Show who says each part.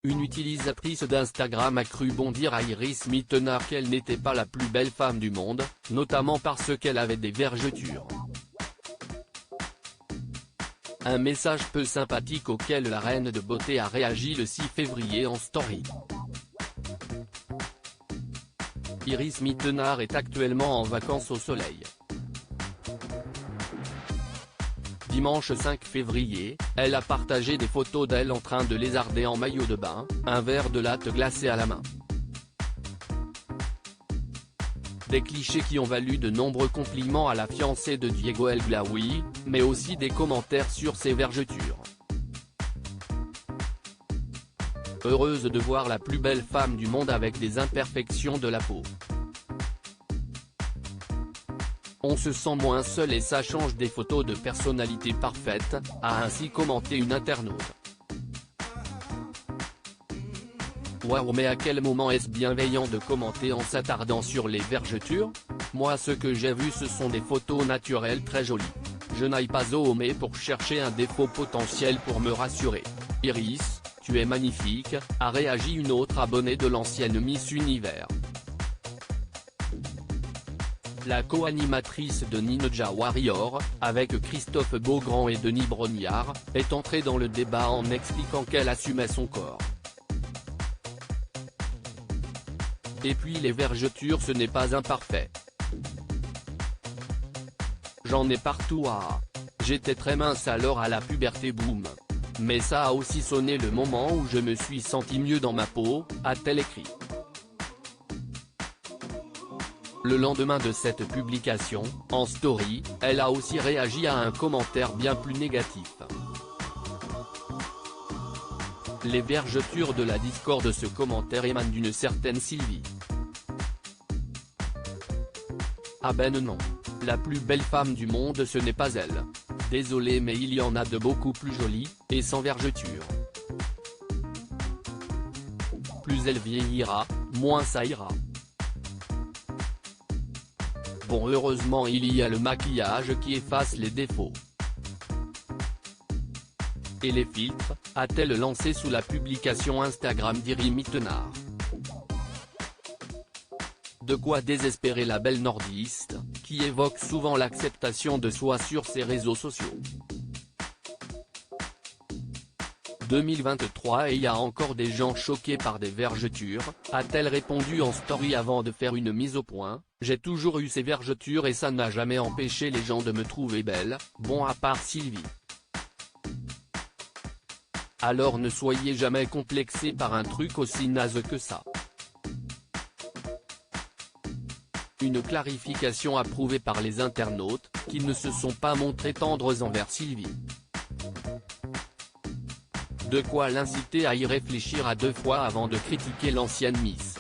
Speaker 1: Une utilisatrice d'Instagram a cru bondir à Iris Mittenard qu'elle n'était pas la plus belle femme du monde, notamment parce qu'elle avait des vergetures. Un message peu sympathique auquel la reine de beauté a réagi le 6 février en story. Iris Mittenard est actuellement en vacances au soleil. Dimanche 5 février, elle a partagé des photos d'elle en train de lézarder en maillot de bain, un verre de latte glacé à la main. Des clichés qui ont valu de nombreux compliments à la fiancée de Diego El Glaoui, mais aussi des commentaires sur ses vergetures. Heureuse de voir la plus belle femme du monde avec des imperfections de la peau. On se sent moins seul et ça change des photos de personnalité parfaite, a ainsi commenté une internaute. Waouh, mais à quel moment est-ce bienveillant de commenter en s'attardant sur les vergetures? Moi ce que j'ai vu ce sont des photos naturelles très jolies. Je n'aille pas au hommet pour chercher un défaut potentiel pour me rassurer. Iris, tu es magnifique, a réagi une autre abonnée de l'ancienne Miss Univers. La co-animatrice de Ninja Warrior, avec Christophe Beaugrand et Denis Brognard, est entrée dans le débat en expliquant qu'elle assumait son corps. Et puis les vergetures ce n'est pas imparfait. J'en ai partout J'étais très mince alors à la puberté boum. Mais ça a aussi sonné le moment où je me suis senti mieux dans ma peau, a-t-elle écrit. Le lendemain de cette publication, en story, elle a aussi réagi à un commentaire bien plus négatif. Les vergetures de la discorde. Ce commentaire émane d'une certaine Sylvie. Ah ben non. La plus belle femme du monde ce n'est pas elle. Désolé mais il y en a de beaucoup plus jolies, et sans vergetures. Plus elle vieillira, moins ça ira. Bon, heureusement il y a le maquillage qui efface les défauts. Et les filtres, a-t-elle lancé sous la publication Instagram d'Iris Mittenard. De quoi désespérer la belle nordiste, qui évoque souvent l'acceptation de soi sur ses réseaux sociaux. 2023 et il y a encore des gens choqués par des vergetures, a-t-elle répondu en story avant de faire une mise au point. J'ai toujours eu ces vergetures et ça n'a jamais empêché les gens de me trouver belle, bon à part Sylvie. Alors ne soyez jamais complexés par un truc aussi naze que ça. Une clarification approuvée par les internautes, qui ne se sont pas montrés tendres envers Sylvie. De quoi l'inciter à y réfléchir à deux fois avant de critiquer l'ancienne Miss.